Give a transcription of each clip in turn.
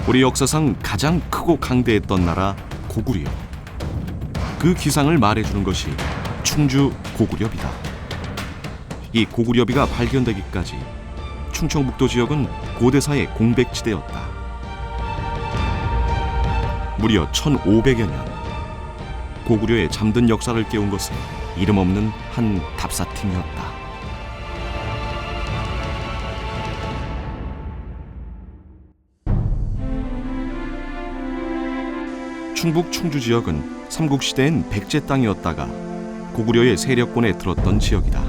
우리 역사상 가장 크고 강대했던 나라 고구려. 그 기상을 말해주는 것이 충주 고구려비다. 이 고구려비가 발견되기까지 충청북도 지역은 고대사의 공백지대였다. 무려 1500여 년, 고구려의 잠든 역사를 깨운 것은 이름 없는 한 답사팀이었다. 충북 충주 지역은 삼국시대엔 백제 땅이었다가 고구려의 세력권에 들었던 지역이다.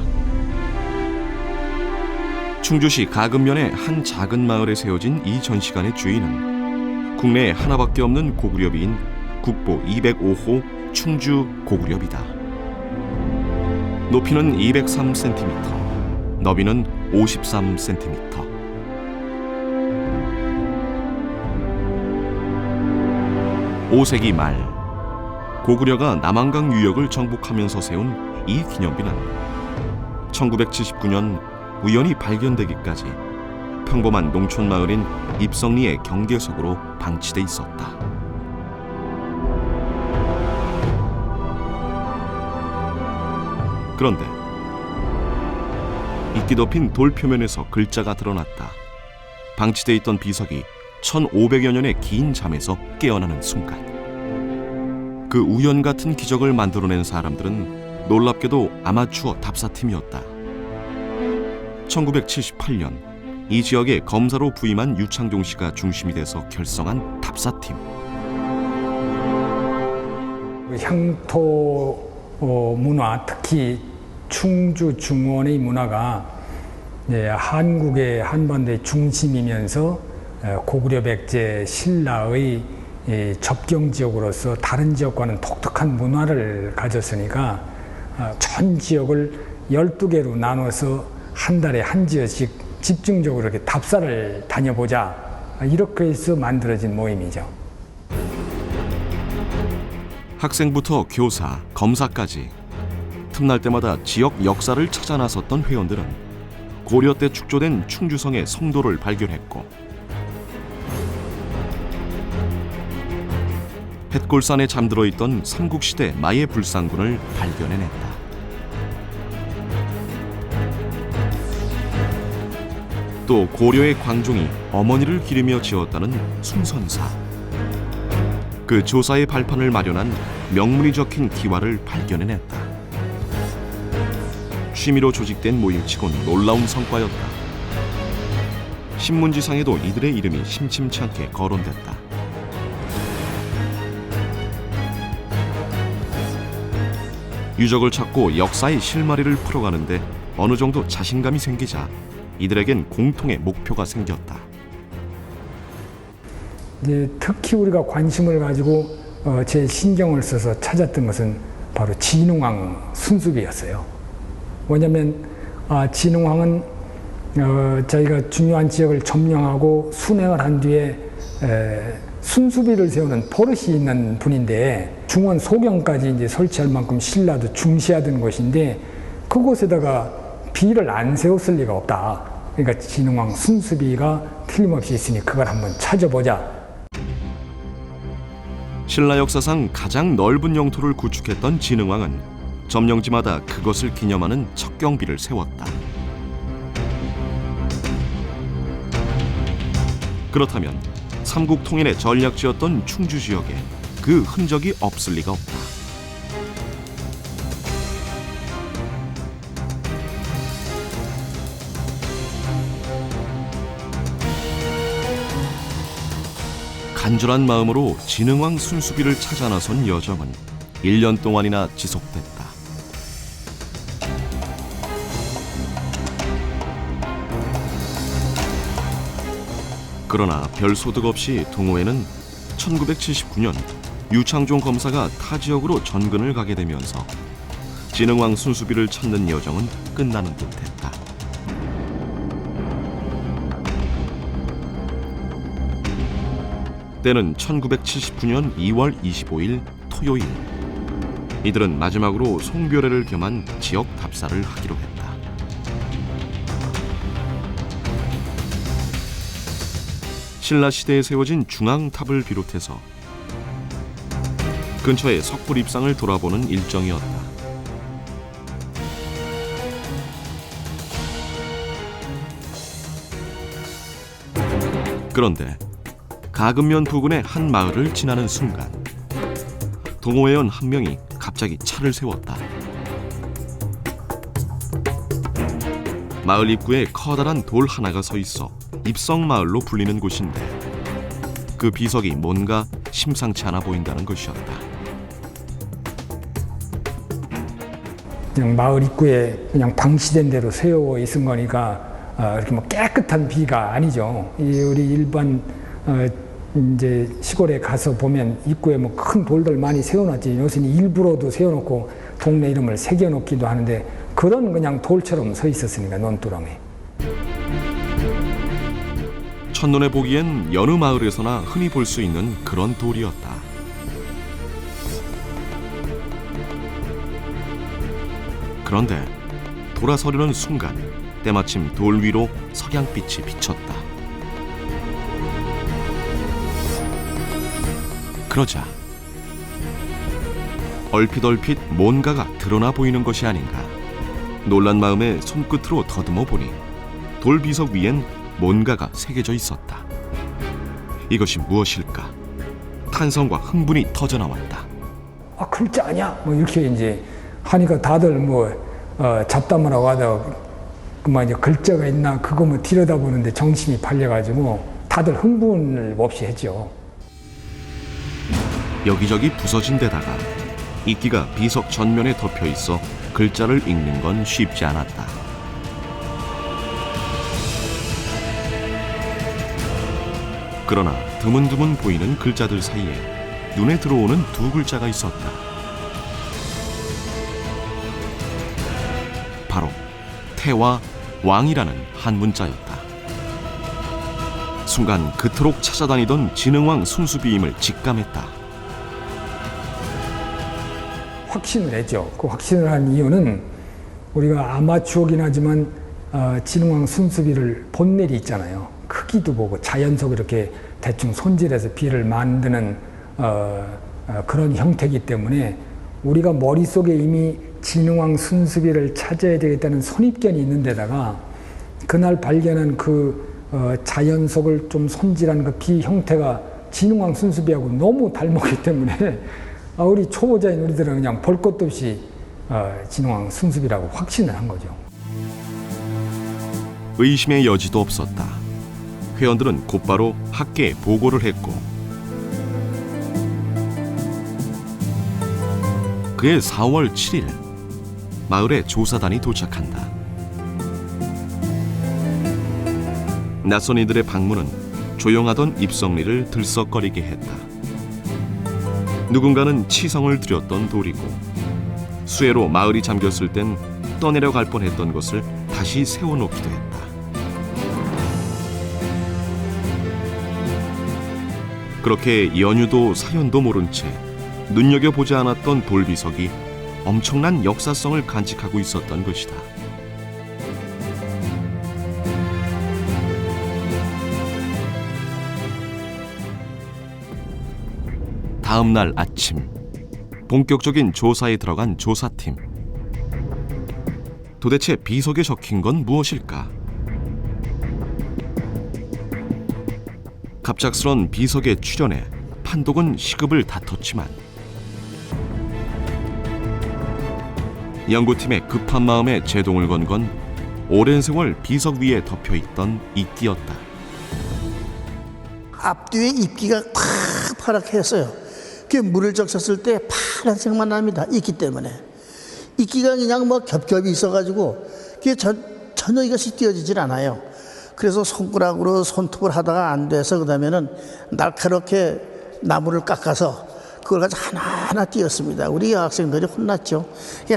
충주시 가금면의 한 작은 마을에 세워진 이 전시관의 주인은 국내에 하나밖에 없는 고구려비인 국보 205호 충주 고구려비다. 높이는 203cm, 너비는 53cm. (5세기) 말 고구려가 남한강 유역을 정복하면서 세운 이 기념비는 1979년 우연히 발견되기까지 평범한 농촌 마을인 입성리의 경계석으로 방치돼 있었다. 그런데 이끼 덮인 돌 표면에서 글자가 드러났다. 방치돼 있던 비석이 1500여 년의 긴 잠에서 깨어나는 순간, 그 우연 같은 기적을 만들어낸 사람들은 놀랍게도 아마추어 답사팀이었다. 1978년 이 지역에 검사로 부임한 유창종 씨가 중심이 돼서 결성한 답사팀. 향토 문화, 특히 충주 중원의 문화가 한국의 한반도의 중심이면서 고구려 백제 신라의 접경 지역으로서 다른 지역과는 독특한 문화를 가졌으니까 전 지역을 12개로 나눠서 한 달에 한 지역씩 집중적으로 이렇게 답사를 다녀보자, 이렇게 해서 만들어진 모임이죠. 학생부터 교사, 검사까지 틈날 때마다 지역 역사를 찾아 나섰던 회원들은 고려 때 축조된 충주성의 성도를 발견했고, 햇골산에 잠들어 있던 삼국시대 마의 불상군을 발견해냈다. 또 고려의 광종이 어머니를 기리며 지었다는 숭선사, 그 조사의 발판을 마련한 명문이 적힌 기와를 발견해냈다. 취미로 조직된 모임치곤 놀라운 성과였다. 신문지상에도 이들의 이름이 심심치 않게 거론됐다. 유적을 찾고 역사의 실마리를 풀어가는데 어느 정도 자신감이 생기자 이들에겐 공통의 목표가 생겼다. 이제 특히 우리가 관심을 가지고 제 신경을 써서 찾았던 것은 바로 진흥왕 순수비였어요. 왜냐하면 진흥왕은 저희가 중요한 지역을 점령하고 순행을 한 뒤에 순수비를 세우는 버릇이 있는 분인데, 중원 소경까지 이제 설치할 만큼 신라도 중시하던 곳인데 그곳에다가 비를 안 세웠을 리가 없다. 그러니까 진흥왕 순수비가 틀림없이 있으니 그걸 한번 찾아보자. 신라 역사상 가장 넓은 영토를 구축했던 진흥왕은 점령지마다 그것을 기념하는 척경비를 세웠다. 그렇다면 삼국 통일의 전략지였던 충주 지역에 그 흔적이 없을 리가 없다. 간절한 마음으로 진흥왕 순수비를 찾아 나선 여정은 1년 동안이나 지속됐다. 그러나 별 소득 없이 동호회는 1979년 유창종 검사가 타 지역으로 전근을 가게 되면서 진흥왕 순수비를 찾는 여정은 끝나는 듯했다. 때는 1979년 2월 25일 토요일. 이들은 마지막으로 송별회를 겸한 지역 답사를 하기로 했다. 신라 시대에 세워진 중앙탑을 비롯해서 근처의 석불 입상을 돌아보는 일정이었다. 그런데 가금면 부근의 한 마을을 지나는 순간 동호회원 한 명이 갑자기 차를 세웠다. 마을 입구에 커다란 돌 하나가 서 있어 입성마을로 불리는 곳인데 그 비석이 뭔가 심상치 않아 보인다는 것이었다. 그냥 마을 입구에 그냥 방치된 대로 세워 있은 거니까 이렇게 뭐 깨끗한 비가 아니죠. 우리 일반 이제 시골에 가서 보면 입구에 뭐 큰 돌들 많이 세워놨지. 요새는 일부러도 세워놓고 동네 이름을 새겨놓기도 하는데 그런 그냥 돌처럼 서 있었으니까 논두렁에. 첫눈에 보기엔 여느 마을에서나 흔히 볼 수 있는 그런 돌이었다. 그런데 돌아서려는 순간 때마침 돌 위로 석양빛이 비쳤다. 그러자 얼핏 뭔가가 드러나 보이는 것이 아닌가. 놀란 마음에 손끝으로 더듬어 보니 돌 비석 위엔 뭔가가 새겨져 있었다. 이것이 무엇일까? 탄성과 흥분이 터져나왔다. 아, 글자 아니야? 뭐 이렇게 이제 하니까 다들 뭐 잡담을 하고 하다가 그만 이제 글자가 있나 그거 뭐 들여다보는데 정신이 팔려가지고 다들 흥분을 몹시 했죠. 여기저기 부서진 데다가 이끼가 비석 전면에 덮여 있어 글자를 읽는 건 쉽지 않았다. 그러나 드문드문 보이는 글자들 사이에 눈에 들어오는 두 글자가 있었다. 바로 태와 왕이라는 한 문자였다. 순간 그토록 찾아다니던 진흥왕 순수비임을 직감했다. 확신을 했죠. 그 확신을 한 이유는 우리가 아마추어긴 하지만 진흥왕 순수비를 본넬이 있잖아요. 크기도 보고 자연속 이렇게 대충 손질해서 비를 만드는 그런 형태이기 때문에 우리가 머릿속에 이미 진흥왕 순수비를 찾아야 되겠다는 선입견이 있는 데다가 그날 발견한 그 자연속을 좀 손질한 그 비 형태가 진흥왕 순수비하고 너무 닮았기 때문에 우리 초보자인 우리들은 그냥 볼 것도 없이 진흥왕 순수비라고 확신을 한 거죠. 의심의 여지도 없었다. 회원들은 곧바로 학계에 보고를 했고 그해 4월 7일 마을에 조사단이 도착한다. 낯선 이들의 방문은 조용하던 입성리를 들썩거리게 했다. 누군가는 치성을 들였던 돌이고 수해로 마을이 잠겼을 땐 떠내려갈 뻔했던 것을 다시 세워놓기도 했다. 그렇게 연유도 사연도 모른 채 눈여겨보지 않았던 돌비석이 엄청난 역사성을 간직하고 있었던 것이다. 다음 날 아침, 본격적인 조사에 들어간 조사팀. 도대체 비석에 적힌 건 무엇일까? 갑작스런 비석의 출현에 판독은 시급을 다퉜지만 연구팀의 급한 마음에 제동을 건 건 오랜 세월 비석 위에 덮여있던 이끼였다. 앞뒤에 입기가 탁 파랗게 했어요. 그 물을 적셨을 때 파란색만 납니다. 이끼 때문에. 이끼가 그냥 뭐 겹겹이 있어가지고 그게 전혀 이것이 띄어지질 않아요. 그래서 손가락으로 손톱을 하다가 안 돼서 그다음에는 날카롭게 나무를 깎아서 그걸 가지고 하나하나 띄었습니다. 우리 여학생들이 혼났죠.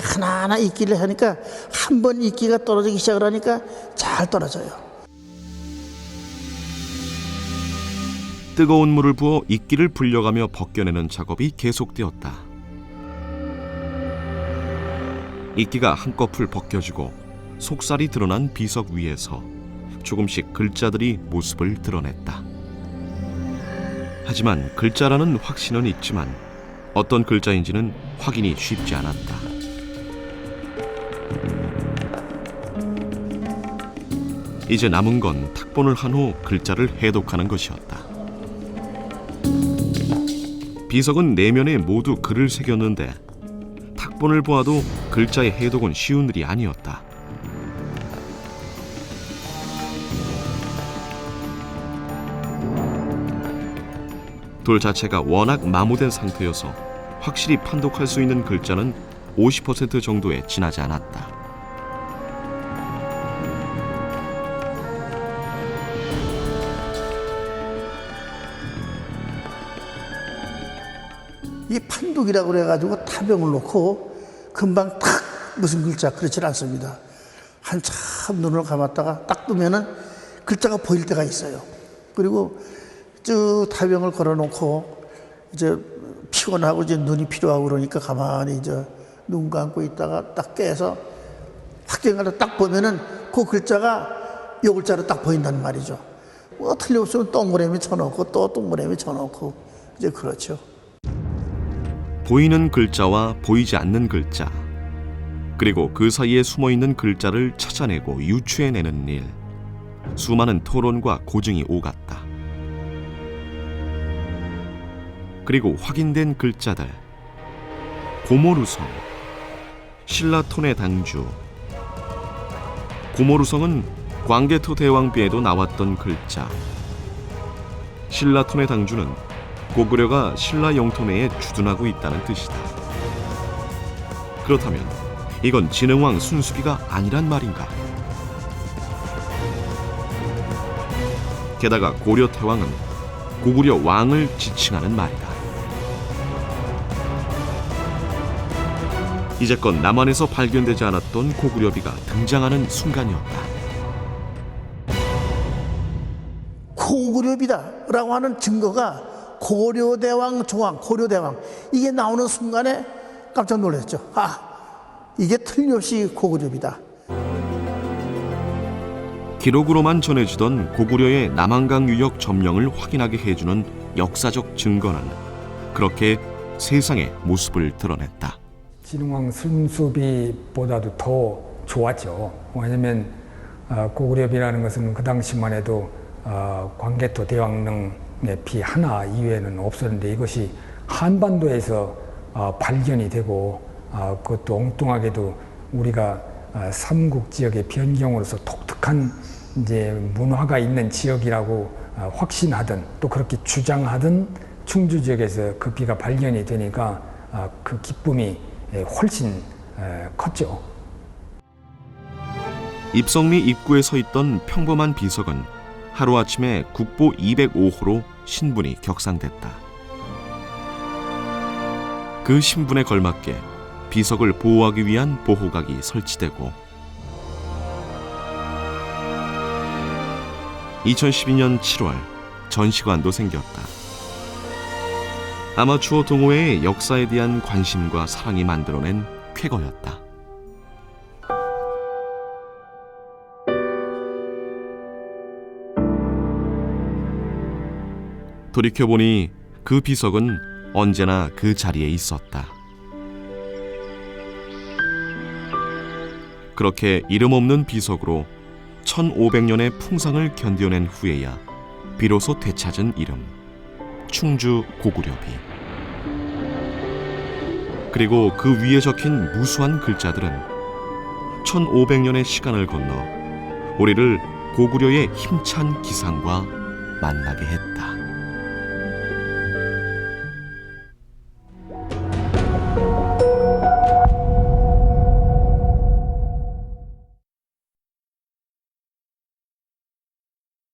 하나하나 이끼를 하니까 한 번 이끼가 떨어지기 시작을 하니까 잘 떨어져요. 뜨거운 물을 부어 이끼를 불려가며 벗겨내는 작업이 계속되었다. 이끼가 한꺼풀 벗겨지고 속살이 드러난 비석 위에서 조금씩 글자들이 모습을 드러냈다. 하지만 글자라는 확신은 있지만 어떤 글자인지는 확인이 쉽지 않았다. 이제 남은 건 탁본을 한 후 글자를 해독하는 것이었다. 비석은 내면에 모두 글을 새겼는데 탁본을 보아도 글자의 해독은 쉬운 일이 아니었다. 돌 자체가 워낙 마모된 상태여서 확실히 판독할 수 있는 글자는 50% 정도에 지나지 않았다. 이 판독이라고 그래가지고 타병을 놓고 금방 탁 무슨 글자 그렇지 않습니다. 한참 눈을 감았다가 딱 뜨면은 글자가 보일 때가 있어요. 그리고 쭉 타병을 걸어놓고 이제 피곤하고 이제 눈이 필요하고 그러니까 가만히 이제 눈 감고 있다가 딱 깨서 확정하러 딱 보면은 그 글자가 요 글자로 딱 보인단 말이죠. 뭐 틀림없으면 동그라미 쳐놓고 또 동그라미 쳐놓고 이제 그렇죠. 보이는 글자와 보이지 않는 글자, 그리고 그 사이에 숨어있는 글자를 찾아내고 유추해내는 일. 수많은 토론과 고증이 오갔다. 그리고 확인된 글자들. 고모루성, 신라톤의 당주. 고모루성은 광개토 대왕비에도 나왔던 글자. 신라톤의 당주는 고구려가 신라 영토 내에 주둔하고 있다는 뜻이다. 그렇다면 이건 진흥왕 순수비가 아니란 말인가? 게다가 고려 태왕은 고구려 왕을 지칭하는 말이다. 이제껏 남한에서 발견되지 않았던 고구려비가 등장하는 순간이었다. 고구려비다라고 하는 증거가 고려대왕 조항, 고려대왕 이게 나오는 순간에 깜짝 놀랐죠. 아, 이게 틀림없이 고구려비다. 기록으로만 전해지던 고구려의 남한강 유역 점령을 확인하게 해주는 역사적 증거는 그렇게 세상의 모습을 드러냈다. 진흥왕 순수비보다도 더 좋았죠. 왜냐하면 고구려비라는 것은 그 당시만 해도 광개토 대왕릉의 비 하나 이외에는 없었는데 이것이 한반도에서 발견이 되고 그것도 엉뚱하게도 우리가 삼국 지역의 변경으로서 독특한 이제 문화가 있는 지역이라고 확신하던 또 그렇게 주장하던 충주 지역에서 그 비가 발견이 되니까 그 기쁨이 훨씬 컸죠. 입성리 입구에 서 있던 평범한 비석은 하루아침에 국보 205호로 신분이 격상됐다. 그 신분에 걸맞게 비석을 보호하기 위한 보호각이 설치되고 2012년 7월 전시관도 생겼다. 아마추어 동호회의 역사에 대한 관심과 사랑이 만들어낸 쾌거였다. 돌이켜보니 그 비석은 언제나 그 자리에 있었다. 그렇게 이름 없는 비석으로 1500년의 풍상을 견뎌낸 후에야 비로소 되찾은 이름, 충주 고구려비. 그리고 그 위에 적힌 무수한 글자들은 1500년의 시간을 건너 우리를 고구려의 힘찬 기상과 만나게 했다.